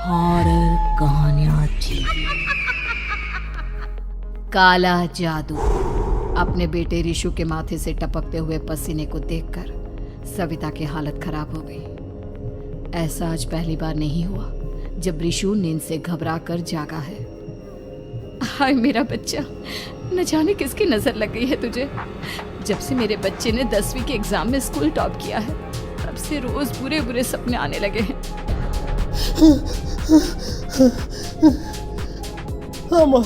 Horror कहानियां थी। काला जादू। अपने बेटे रिशु के माथे से टपकते हुए पसीने को देखकर सविता की हालत खराब हो गई। ऐसा आज पहली बार नहीं हुआ जब रिशु नींद से घबरा कर जागा है। हाय मेरा बच्चा, न जाने किसकी नजर लग गई है तुझे। जब से मेरे बच्चे ने 10वीं के एग्जाम में स्कूल टॉप किया है तब से रोज बुरे बुरे सपने आने लगे हैं। हाँ माँ,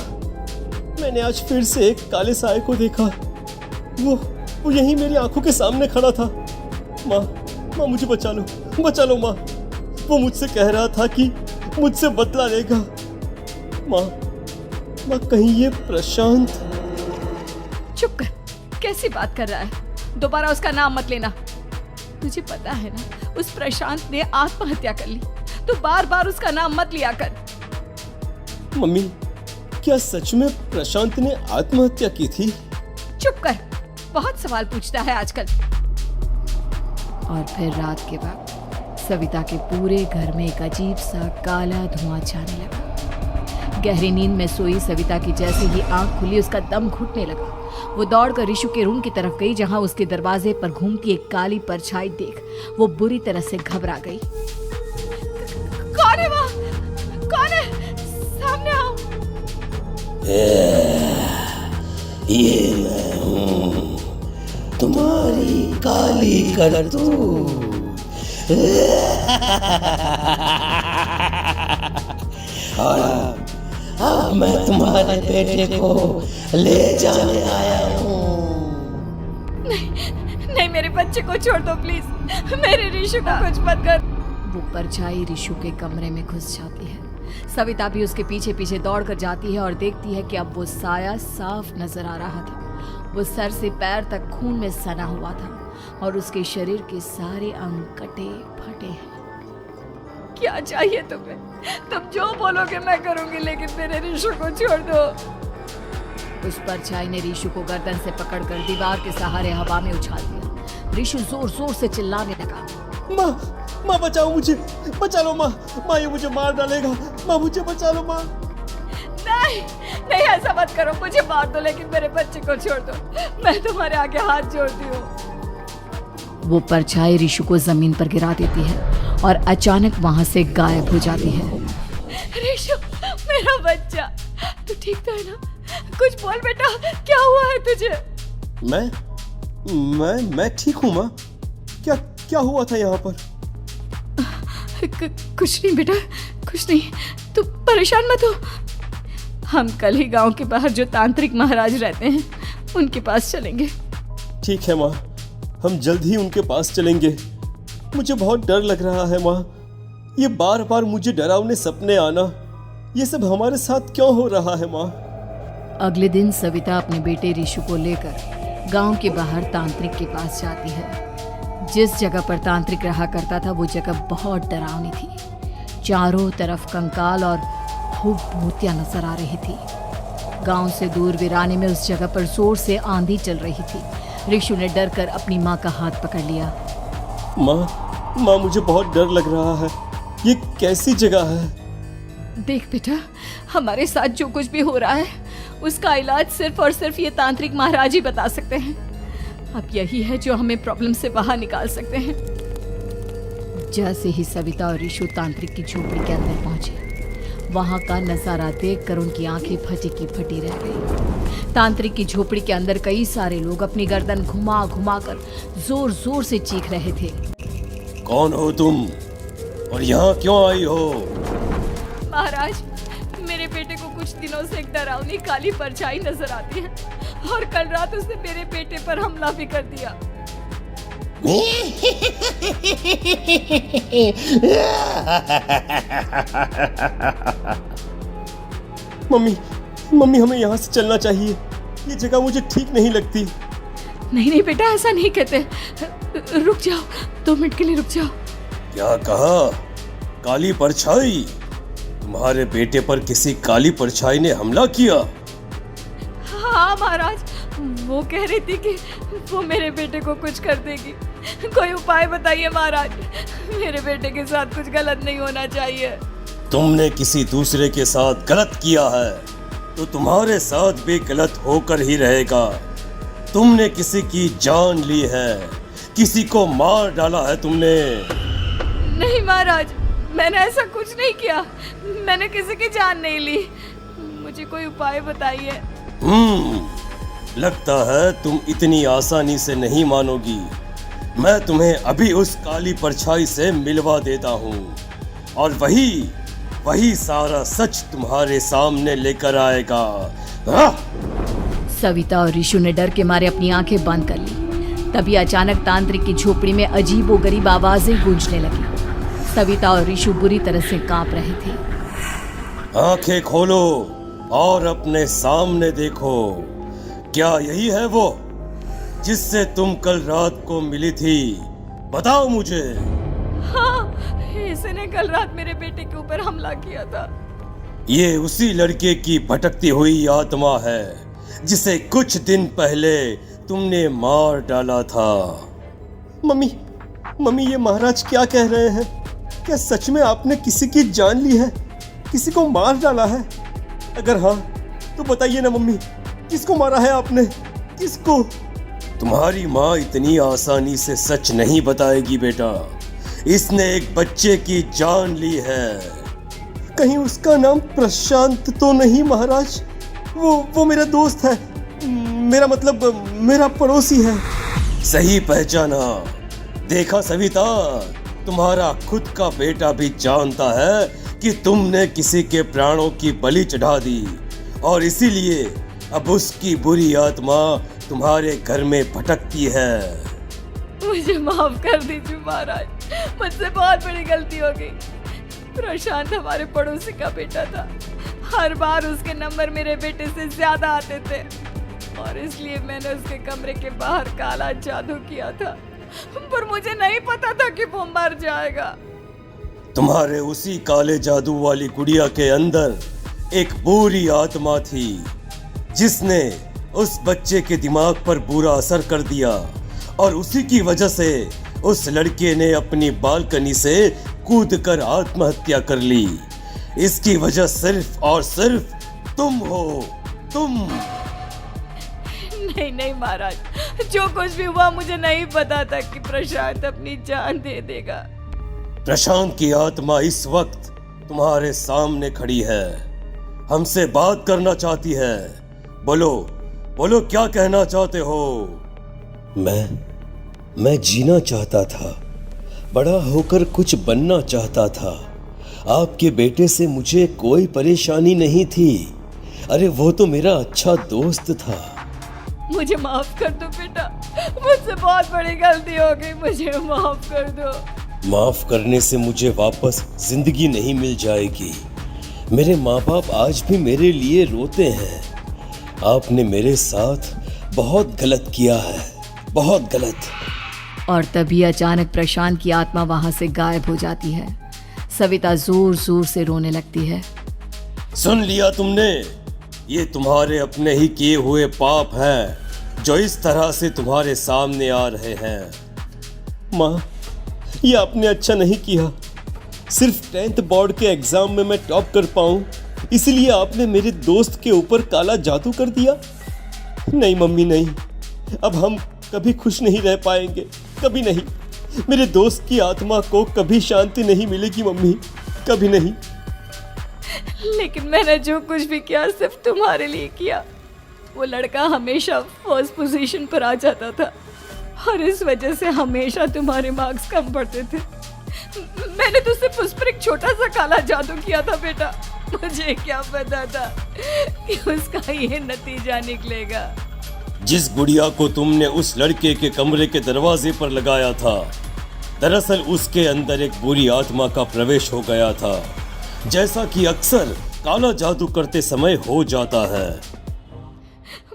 मैंने आज फिर से एक काले साए को देखा। वो यहीं मेरी आंखों के सामने खड़ा था। माँ मुझे बचा लो माँ। वो मुझसे कह रहा था कि मुझसे बदला लेगा। माँ कहीं ये प्रशांत। चुप कर, कैसी बात कर रहा है? दोबारा उसका नाम मत लेना। तुझे पता है ना, उस प्रशांत ने आत्महत्या कर ली। तो बार बार उसका नाम मत लिया कर। मम्मी, क्या सच में प्रशांत ने आत्महत्या की थी? चुप कर, बहुत सवाल पूछता है आजकल। और फिर रात के वक्त सविता के पूरे घर में एक अजीब सा काला धुआं छाने लगा। गहरी नींद में सोई सविता की जैसे ही आंख खुली उसका दम घुटने लगा। वो दौड़कर रिशु के रूम की तरफ गई जहां उसके दरवाजे पर घूमती एक काली परछाई देख वो बुरी तरह से घबरा गई। कौन है वहाँ? कौन है? सामने आओ। ये मैं हूँ, तुम्हारी काली करतूत। और अब मैं तुम्हारे बेटे को ले जाने आया हूँ। नहीं, मेरे बच्चे को छोड़ दो प्लीज। मेरे रिशु को कुछ मत कर। वो परछाई रिशु के कमरे में घुस जाती है। सविता भी उसके पीछे पीछे दौड़ कर जाती है और देखती है कि अब वो साया साफ नजर आ रहा था। वो सर से पैर तक खून में सना हुआ था और उसके शरीर के सारे अंग कटे फटे हैं। क्या चाहिए तुम्हें? तुम जो बोलोगे मैं करूंगी, लेकिन मेरे रिशु को छोड़ दो। उस परछाई ने रिशु को गर्दन से पकड़कर दीवार के सहारे हवा में उछाल दिया। रिशु जोर जोर से चिल्लाने लगा, माँ बचाओ मुझे, बचा लो माँ, ये मुझे मार डालेगा। माँ मुझे बचा लो माँ। नहीं ऐसा मत करो, मुझे मार दो लेकिन मेरे बच्चे को छोड़ दो। मैं तुम्हारे आगे हाथ जोड़ती हूँ। वो परछाई रिशु को जमीन पर गिरा देती है और अचानक वहां से गायब हो जाती है। रिशु, मेरा बच्चा, तू ठीक तो है ना? कुछ बोल बेटा, क्या हुआ है तुझे? मैं ठीक हूँ माँ। क्या हुआ था यहाँ पर? कुछ नहीं बेटा, कुछ नहीं। तू परेशान मत हो। हम कल ही गांव के बाहर जो तांत्रिक महाराज रहते हैं उनके पास चलेंगे। ठीक है माँ, हम जल्द ही उनके पास चलेंगे। मुझे बहुत डर लग रहा है माँ। ये बार बार मुझे डरावने सपने आना, ये सब हमारे साथ क्यों हो रहा है माँ? अगले दिन सविता अपने बेटे रिशु को लेकर गांव के बाहर तांत्रिक के पास जाती है। जिस जगह पर तांत्रिक रहा करता था वो जगह बहुत डरावनी थी। चारों तरफ कंकाल और भूतियां नजर आ रही थी। गांव से दूर वीराने में उस जगह पर जोर से आंधी चल रही थी। रिशु ने डर कर अपनी माँ का हाथ पकड़ लिया। माँ मुझे बहुत डर लग रहा है। ये कैसी जगह है? देख बेटा, हमारे साथ जो कुछ भी हो रहा है उसका इलाज सिर्फ और सिर्फ ये तांत्रिक महाराज ही बता सकते हैं। अब यही है जो हमें प्रॉब्लम से बाहर निकाल सकते हैं। जैसे ही सविता और रिशु तांत्रिक की झोपड़ी के अंदर पहुंचे, वहां का नजारा देखकर उनकी आंखें फटी की फटी रह गई। तांत्रिक की झोपड़ी के अंदर कई सारे लोग अपनी गर्दन घुमा घुमा कर जोर जोर से चीख रहे थे। कौन हो तुम और यहाँ क्यों आई हो? महाराज, मेरे बेटे को कुछ दिनों से एक डरावनी काली परछाई नजर आती है और कल रात उसने मेरे बेटे पर हमला भी कर दिया। मम्मी हमें यहाँ से चलना चाहिए। ये जगह मुझे ठीक नहीं लगती। नहीं बेटा, ऐसा नहीं कहते। रुक जाओ, 2 मिनट के लिए रुक जाओ। क्या कहा? काली परछाई? तुम्हारे बेटे पर किसी काली परछाई ने हमला किया? हाँ महाराज, वो कह रही थी कि वो मेरे बेटे को कुछ कर देगी। कोई उपाय बताइए महाराज, मेरे बेटे के साथ कुछ गलत नहीं होना चाहिए। तुमने किसी दूसरे के साथ गलत किया है तो तुम्हारे साथ भी गलत होकर ही रहेगा। तुमने किसी की जान ली है, किसी को मार डाला है तुमने। नहीं महाराज, मैंने ऐसा कुछ नहीं किया। मैंने किसी की जान नहीं ली। मुझे कोई उपाय बताइए। लगता है तुम इतनी आसानी से नहीं मानोगी। मैं तुम्हें अभी उस काली परछाई से मिलवा देता हूँ और वही सारा सच तुम्हारे सामने लेकर आएगा। सविता और ऋषु ने डर के मारे अपनी आंखें बंद कर ली। तभी अचानक तांत्रिक की झोपड़ी में अजीबोगरीब आवाजें गूंजने लगी। सविता और ऋषु बुरी तरह से कांप रहे थे। आंखें खोलो और अपने सामने देखो। क्या यही है वो जिससे तुम कल रात को मिली थी? बताओ मुझे। हाँ, इसने कल रात मेरे बेटे के ऊपर हमला किया था। ये उसी लड़के की भटकती हुई आत्मा है जिसे कुछ दिन पहले तुमने मार डाला था। मम्मी ये महाराज क्या कह रहे हैं? क्या सच में आपने किसी की जान ली है, किसी को मार डाला है? अगर हाँ तो बताइए ना मम्मी, किसको मारा है आपने? किसको? तुम्हारी माँ इतनी आसानी से सच नहीं बताएगी बेटा। इसने एक बच्चे की जान ली है। कहीं उसका नाम प्रशांत तो नहीं महाराज? वो मेरा दोस्त है, मेरा मतलब मेरा पड़ोसी है। सही पहचाना। देखा सविता, तुम्हारा खुद का बेटा भी जानता है कि तुमने किसी के प्राणों की बलि चढ़ा दी और इसीलिए अब उसकी बुरी आत्मा तुम्हारे घर में भटकती है। मुझे माफ कर दीजिए महाराज, मुझसे बहुत बड़ी गलती हो गई। प्रशांत हमारे पड़ोसी का बेटा था। हर बार उसके नंबर मेरे बेटे से ज्यादा आते थे और इसलिए मैंने उसके कमरे के बाहर काला जादू किया था, पर मुझे नहीं पता था कि वो मर जाएगा। तुम्हारे उसी काले जादू वाली गुड़िया के अंदर एक बुरी आत्मा थी जिसने उस बच्चे के दिमाग पर बुरा असर कर दिया और उसी की वजह से उस लड़के ने अपनी बालकनी से कूदकर आत्महत्या कर ली। इसकी वजह सिर्फ और सिर्फ तुम हो, तुम। नहीं महाराज, जो कुछ भी हुआ मुझे नहीं पता था कि प्रशांत अपनी जान दे देगा। प्रशांत की आत्मा इस वक्त तुम्हारे सामने खड़ी है, हमसे बात करना चाहती है। बोलो क्या कहना चाहते हो? मैं जीना चाहता था, बड़ा होकर कुछ बनना चाहता था। आपके बेटे से मुझे कोई परेशानी नहीं थी। अरे वो तो मेरा अच्छा दोस्त था। मुझे माफ कर दो बेटा, मुझसे बहुत बड़ी गलती हो गई, मुझे माफ कर दो। माफ करने से मुझे वापस जिंदगी नहीं मिल जाएगी। मेरे माँ बाप आज भी मेरे लिए रोते हैं। आपने मेरे साथ बहुत गलत किया है, बहुत गलत। और तभी अचानक प्रशांत की आत्मा वहां से गायब हो जाती है। सविता जोर जोर से रोने लगती है। सुन लिया तुमने? ये तुम्हारे अपने ही किए हुए पाप हैं जो इस तरह से तुम्हारे सामने आ रहे हैं। माँ, ये आपने अच्छा नहीं किया। सिर्फ 10th बोर्ड के एग्जाम में मैं टॉप कर पाऊं, इसलिए आपने मेरे दोस्त के ऊपर काला जादू कर दिया। नहीं मम्मी नहीं, अब हम कभी खुश नहीं रह पाएंगे, कभी नहीं। मेरे दोस्त की आत्मा को कभी शांति नहीं मिलेगी मम्मी, कभी नहीं। लेकिन मैंने जो कुछ भी किया सिर्फ तुम्हारे लिए किया। वो लड़का हमेशा फर्स्ट पोजीशन पर आ जाता था और इस वजह से हमेशा तुम्हारे मार्क्स कम पड़ते थे। मैंने तो सिर्फ उस पर एक छोटा सा काला जादू किया था बेटा। मुझे क्या पता था कि उसका ये नतीजा निकलेगा। जिस गुड़िया को तुमने उस लड़के के कमरे के दरवाजे पर लगाया था, दरअसल उसके अंदर एक बुरी आत्मा का प्रवेश हो गया था, जैसा कि अक्सर काला जादू करते समय हो जाता है।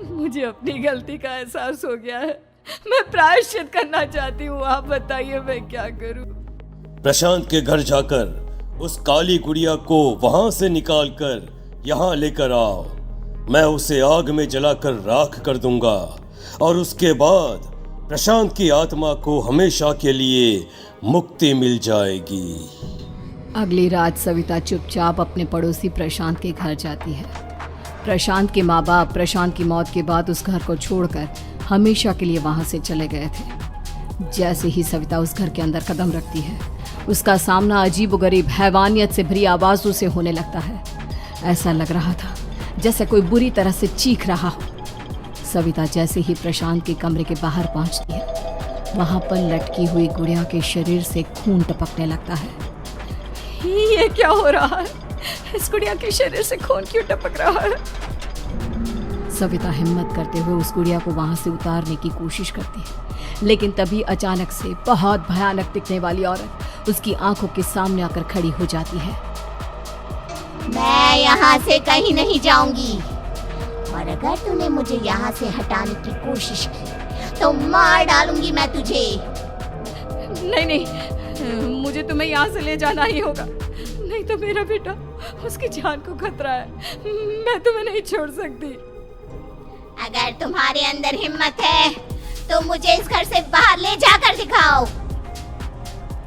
मुझे अपनी गलती का एहसास हो गया है। मैं प्रायश्चित करना चाहती हूँ, आप बताइए मैं क्या करूँ? प्रशांत के घर जाकर उस काली गुड़िया को वहां से निकालकर यहाँ लेकर आओ। मैं उसे आग में जलाकर राख कर दूंगा और उसके बाद प्रशांत की आत्मा को हमेशा के लिए मुक्ति मिल जाएगी। अगली रात सविता चुपचाप अपने पड़ोसी प्रशांत के घर जाती है। प्रशांत के माँ बाप प्रशांत की मौत के बाद उस घर को छोड़कर हमेशा के लिए वहां से चले गए थे। जैसे ही सविता उस घर के अंदर कदम रखती है, उसका सामना अजीबोगरीब हैवानियत से भरी आवाज़ों से होने लगता है। ऐसा लग रहा था जैसे कोई बुरी तरह से चीख रहा हो। सविता जैसे ही प्रशांत के कमरे के बाहर पहुंचती है, वहां पर लटकी हुई गुड़िया के शरीर से खून टपकने लगता है। ये क्या हो रहा है? इस गुड़िया के शरीर से खून क्यों टपक रहा है? सविता हिम्मत करते हुए उस गुड़िया को वहां से उतारने की कोशिश करती है, लेकिन तभी अचानक से बहुत भयानक दिखने वाली औरत उसकी आंखों के सामने आकर खड़ी हो जाती है। मैं यहाँ से कहीं नहीं जाऊंगी, और अगर तूने मुझे यहाँ से हटाने की कोशिश की तो मार डालूंगी मैं तुझे। नहीं नहीं, मुझे तुम्हें यहाँ से ले जाना ही होगा, नहीं तो मेरा बेटा, उसकी जान को खतरा है। मैं तुम्हें नहीं छोड़ सकती। अगर तुम्हारे अंदर हिम्मत है तो मुझे इस घर से बाहर ले जाकर दिखाओ।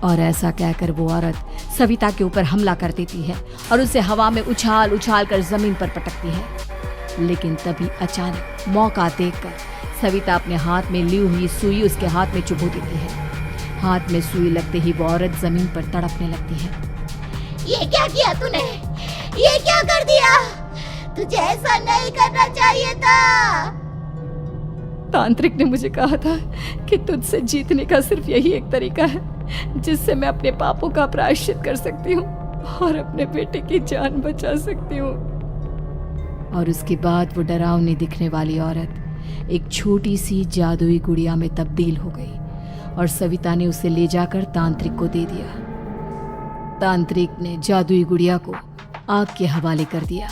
और ऐसा कहकर वो औरत सविता के ऊपर हमला कर देती है और उसे हवा में उछाल उछाल कर जमीन पर पटकती है। लेकिन तभी अचानक मौका देखकर सविता अपने हाथ में ली हुई सुई उसके हाथ में चुभो देती है। हाथ में सुई लगते ही वो औरत जमीन पर तड़पने लगती है। ये क्या किया तूने? ये क्या कर दिया? तुझे ऐसा नहीं करना चाहिए था। तांत्रिक ने मुझे कहा था कि तुझसे जीतने का सिर्फ यही एक तरीका है जिससे मैं अपने पापों का प्रायश्चित कर सकती हूँ और अपने बेटे की जान बचा सकती हूँ। और उसके बाद वो डरावनी दिखने वाली औरत एक छोटी सी जादुई गुड़िया में तब्दील हो गई और सविता ने उसे ले जाकर तांत्रिक को दे दिया। तांत्रिक ने जादुई गुड़िया को आग के हवाले कर दिया।